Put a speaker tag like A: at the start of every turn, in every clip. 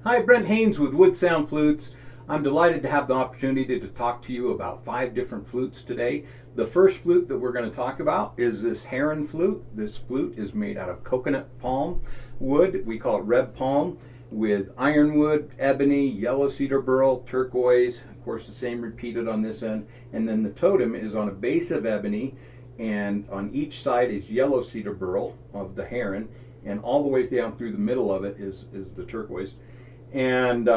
A: Hi, Brent Haynes with Wood Sound Flutes. I'm delighted to have the opportunity to talk to you about 5 different flutes today. The first flute that we're going to talk about is this heron flute. This flute is made out of coconut palm wood. We call it red palm, with ironwood, ebony, yellow cedar burl, turquoise. Of course, the same repeated on this end. And then the totem is on a base of ebony, and on each side is yellow cedar burl of the heron, and all the way down through the middle of it is the turquoise. And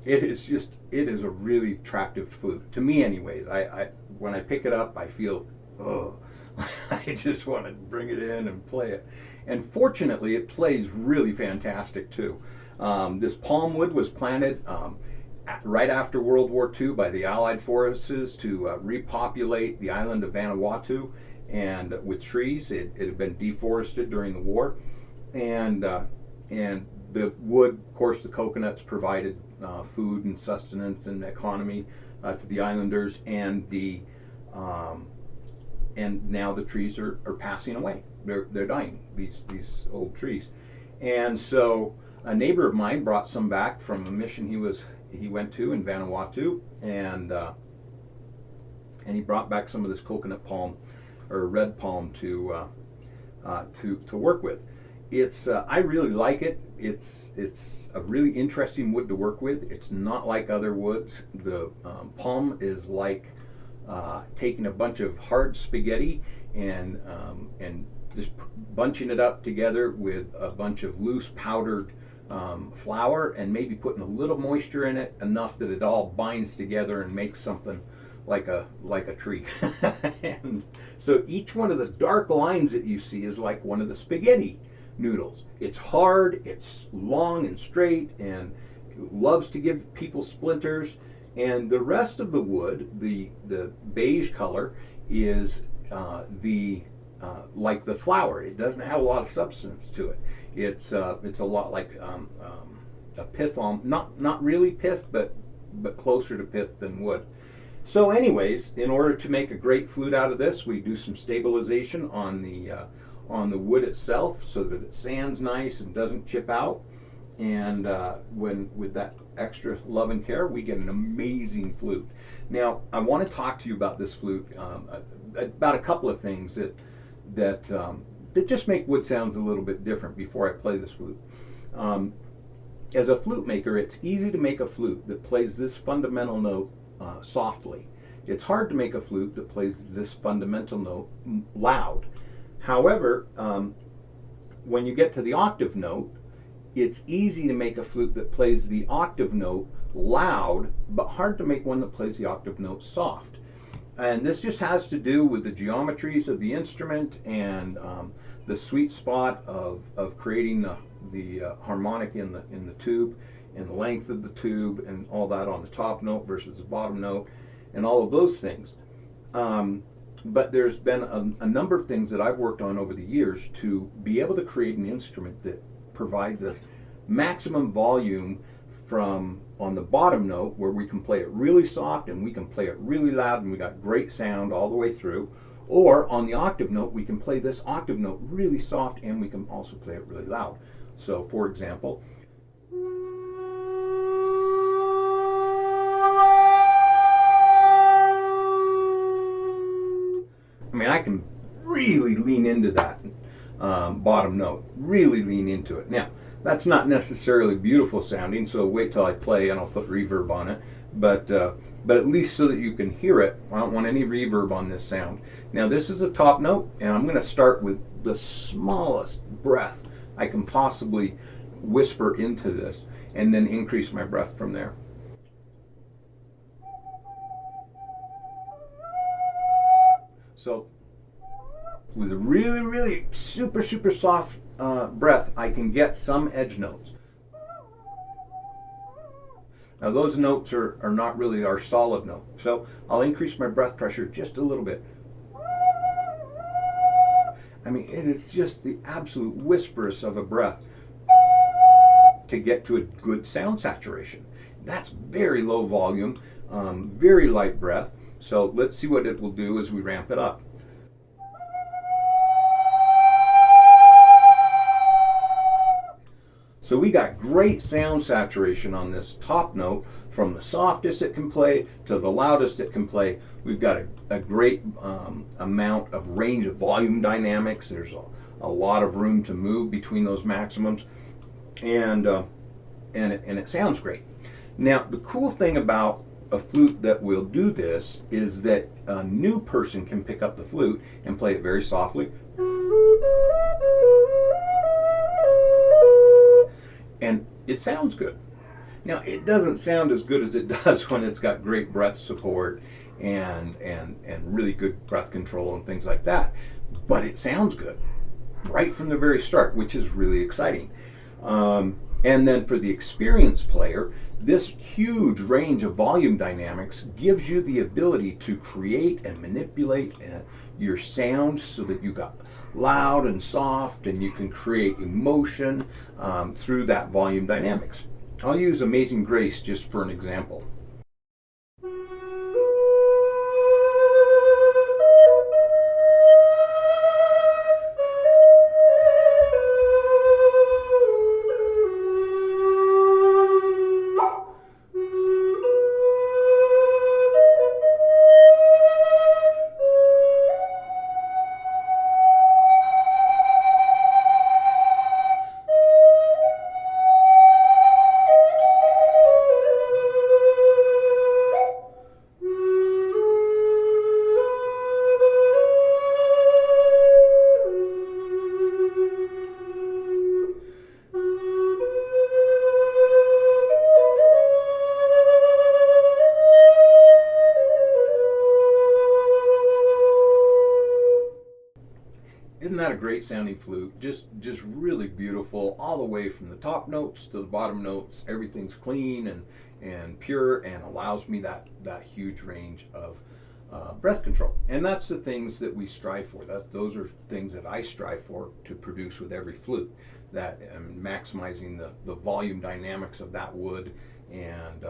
A: it is a really attractive flute to me, anyways. I when I pick it up, I feel, oh, I just want to bring it in and play it. And fortunately, it plays really fantastic too. This palm wood was planted right after World War II by the Allied forces to repopulate the island of Vanuatu, and with trees. It had been deforested during the war, and the wood, of course, the coconuts provided food and sustenance and economy to the islanders, and now the trees are passing away. They're dying, these old trees. And so a neighbor of mine brought some back from a mission he went to in Vanuatu, and he brought back some of this coconut palm or red palm to work with. I really like it. It's a really interesting wood to work with. It's not like other woods. The palm is like taking a bunch of hard spaghetti and just bunching it up together with a bunch of loose powdered flour, and maybe putting a little moisture in it enough that it all binds together and makes something like a tree. And so each one of the dark lines that you see is like one of the spaghetti noodles. It's hard, it's long and straight, and it loves to give people splinters. And the rest of the wood, the beige color, is like the flour. It doesn't have a lot of substance to it. It's a lot like a pith, not really pith, but closer to pith than wood. So anyways, in order to make a great flute out of this, we do some stabilization on the wood itself so that it sands nice and doesn't chip out. And with that extra love and care, we get an amazing flute. Now, I want to talk to you about this flute, about a couple of things that just make wood sounds a little bit different before I play this flute. As a flute maker, it's easy to make a flute that plays this fundamental note softly. It's hard to make a flute that plays this fundamental note loud. However, when you get to the octave note, it's easy to make a flute that plays the octave note loud, but hard to make one that plays the octave note soft. And this just has to do with the geometries of the instrument and the sweet spot of creating the harmonic in the tube, and the length of the tube, and all that on the top note versus the bottom note, and all of those things. But there's been a number of things that I've worked on over the years to be able to create an instrument that provides us maximum volume from on the bottom note, where we can play it really soft and we can play it really loud and we got great sound all the way through, or on the octave note, we can play this octave note really soft and we can also play it really loud. So for example, I mean, I can really lean into that bottom note, really lean into it. Now, that's not necessarily beautiful sounding, so wait till I play and I'll put reverb on it. But at least so that you can hear it, I don't want any reverb on this sound. Now, this is the top note, and I'm going to start with the smallest breath I can possibly whisper into this, and then increase my breath from there. So with a really, really super, super soft breath, I can get some edge notes. Now those notes are not really our solid note, so I'll increase my breath pressure just a little bit. I mean, it is just the absolute whisperous of a breath to get to a good sound saturation. That's very low volume, very light breath. So let's see what it will do as we ramp it up. So we got great sound saturation on this top note, from the softest it can play to the loudest it can play. We've got a great amount of range of volume dynamics. There's a lot of room to move between those maximums, and it sounds great. Now, the cool thing about a flute that will do this is that a new person can pick up the flute and play it very softly, and it sounds good. Now, it doesn't sound as good as it does when it's got great breath support and really good breath control and things like that, but it sounds good right from the very start, which is really exciting. And then for the experienced player, this huge range of volume dynamics gives you the ability to create and manipulate your sound so that you got loud and soft, and you can create emotion through that volume dynamics. I'll use Amazing Grace just for an example. Isn't that a great sounding flute? Just really beautiful, all the way from the top notes to the bottom notes. Everything's clean and pure, and allows me that huge range of breath control. And that's the things that we strive for. Those are things that I strive for to produce with every flute. That maximizing the volume dynamics of that wood, and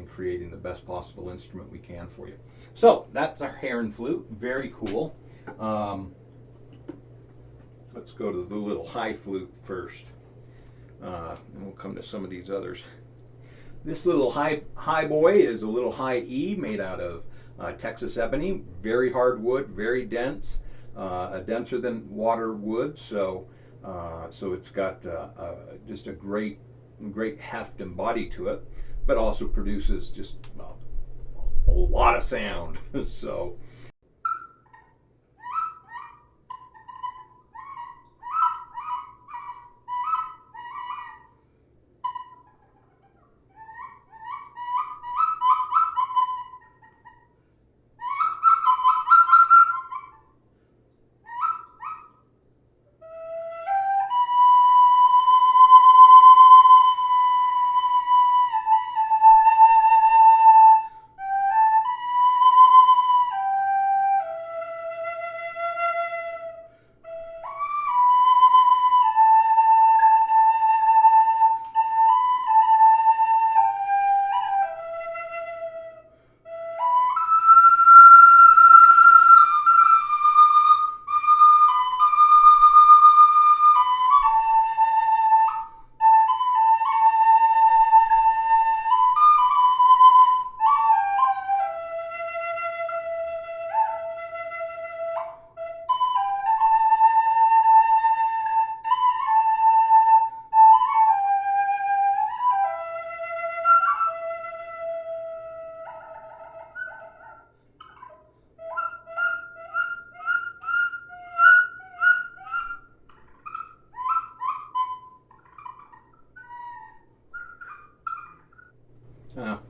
A: creating the best possible instrument we can for you. So that's our heron flute. Very cool. Let's go to the little high flute first, and we'll come to some of these others. This little high boy is a little high E made out of Texas ebony, very hard wood, very dense, denser than water wood. So it's got just a great heft and body to it, but also produces just a lot of sound. So.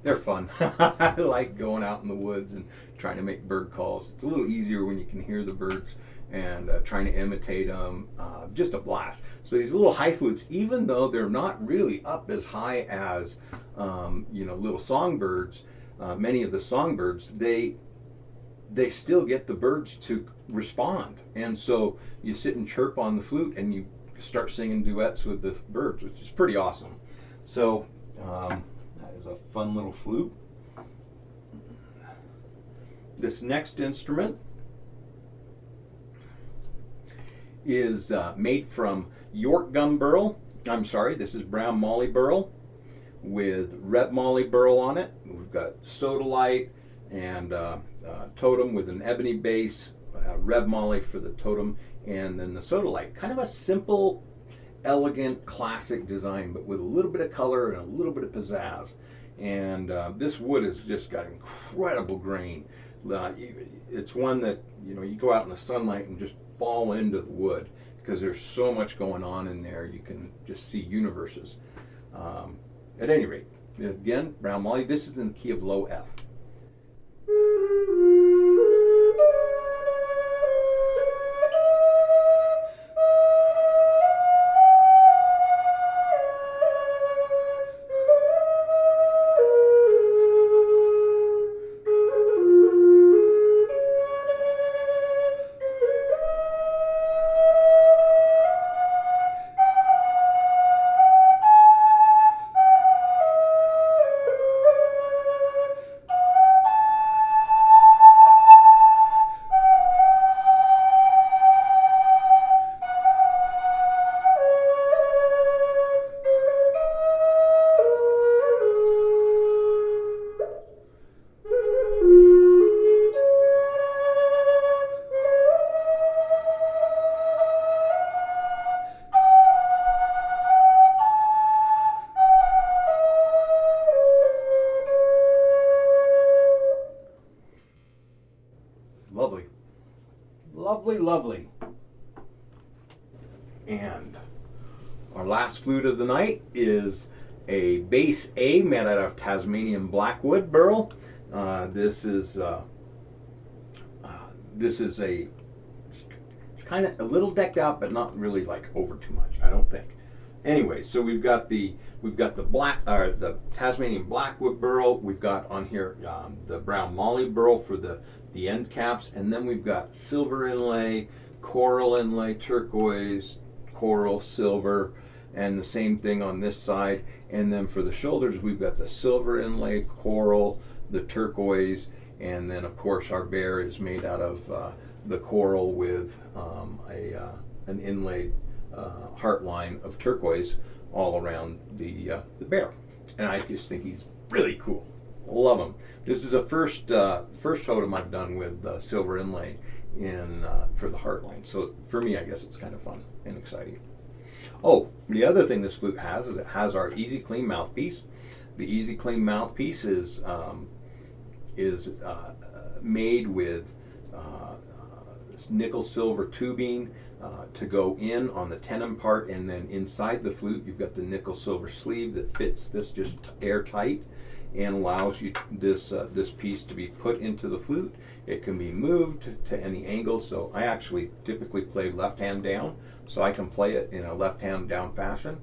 A: They're fun. I like going out in the woods and trying to make bird calls. It's a little easier when you can hear the birds, and trying to imitate them. Just a blast. So these little high flutes, even though they're not really up as high as little songbirds, many of the songbirds, they still get the birds to respond. And so you sit and chirp on the flute, and you start singing duets with the birds, which is pretty awesome. So that is a fun little flute. This next instrument is made from York gum burl. I'm sorry, this is brown moly burl with red moly burl on it. We've got sodalite and totem with an ebony base, red moly for the totem, and then the sodalite. Kind of a simple, elegant, classic design, but with a little bit of color and a little bit of pizzazz. And this wood has just got incredible grain. It's one that, you know, you go out in the sunlight and just fall into the wood because there's so much going on in there. You can just see universes. At any rate, again, brown moly. This is in the key of low F. Lovely. Lovely, lovely. And our last flute of the night is a base A made out of Tasmanian blackwood burl. This is it's kind of a little decked out, but not really like over too much, I don't think. Anyway, so we've got the the Tasmanian blackwood burl. We've got on here the brown moly burl for the end caps, and then we've got silver inlay, coral inlay, turquoise, coral, silver, and the same thing on this side. And then for the shoulders, we've got the silver inlay, coral, the turquoise, and then of course our bear is made out of the coral with an inlaid heart line of turquoise all around the bear. And I just think he's really cool. Love him. This is the first totem I've done with silver inlay in for the heart line. So for me, I guess it's kind of fun and exciting. Oh, the other thing this flute has is it has our Easy Clean mouthpiece. The Easy Clean mouthpiece is made with nickel silver tubing to go in on the tenon part, and then inside the flute you've got the nickel silver sleeve that fits this just airtight and allows you this piece to be put into the flute. It can be moved to any angle, so I actually typically play left hand down, so I can play it in a left hand down fashion.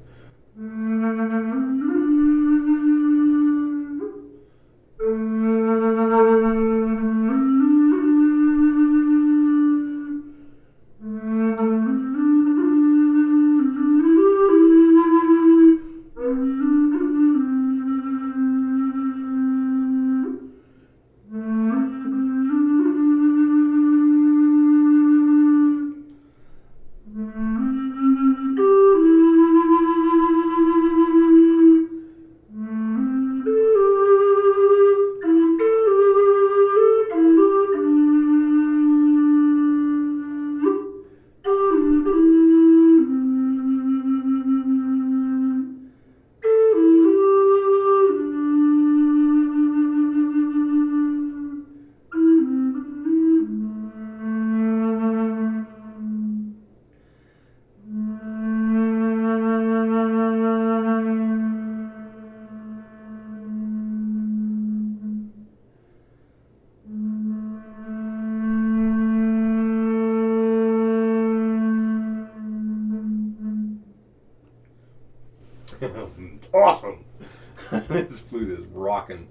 A: Awesome. This flute is rocking.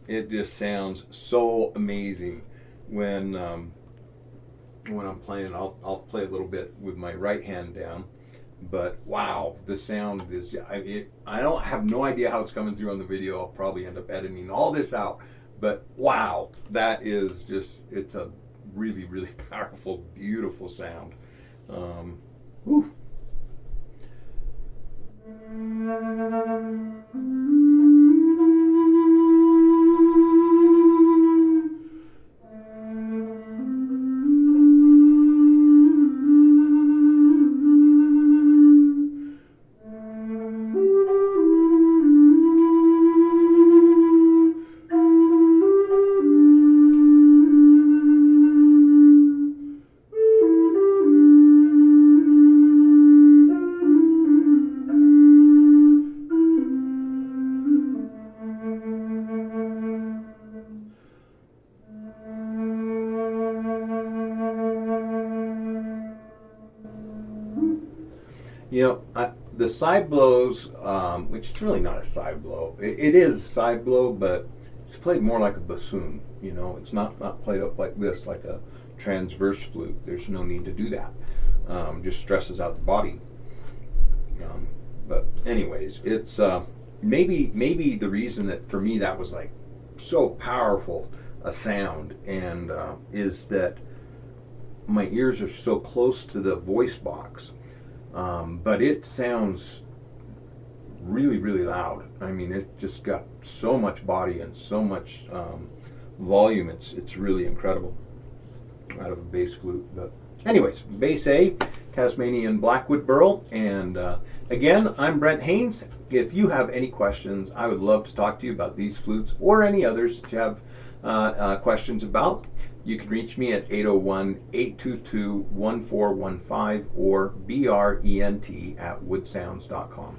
A: It just sounds so amazing when I'm playing. I'll play a little bit with my right hand down, but wow, the sound is. I don't have no idea how it's coming through on the video. I'll probably end up editing all this out, but wow, that is just. It's a really, really powerful, beautiful sound. Whew. You know, the side blows, which is really not a side blow. It is a side blow, but it's played more like a bassoon. You know, it's not played up like this, like a transverse flute. There's no need to do that. Just stresses out the body. But anyways, it's maybe the reason that for me that was like so powerful a sound, and is that my ears are so close to the voice box. But it sounds really, really loud. I mean, it just got so much body and so much volume. It's really incredible out of a bass flute. But anyways, bass A, Tasmanian blackwood burl. And again, I'm Brent Haynes. If you have any questions, I would love to talk to you about these flutes or any others that you have questions about. You can reach me at 801-822-1415 or brent@woodsounds.com.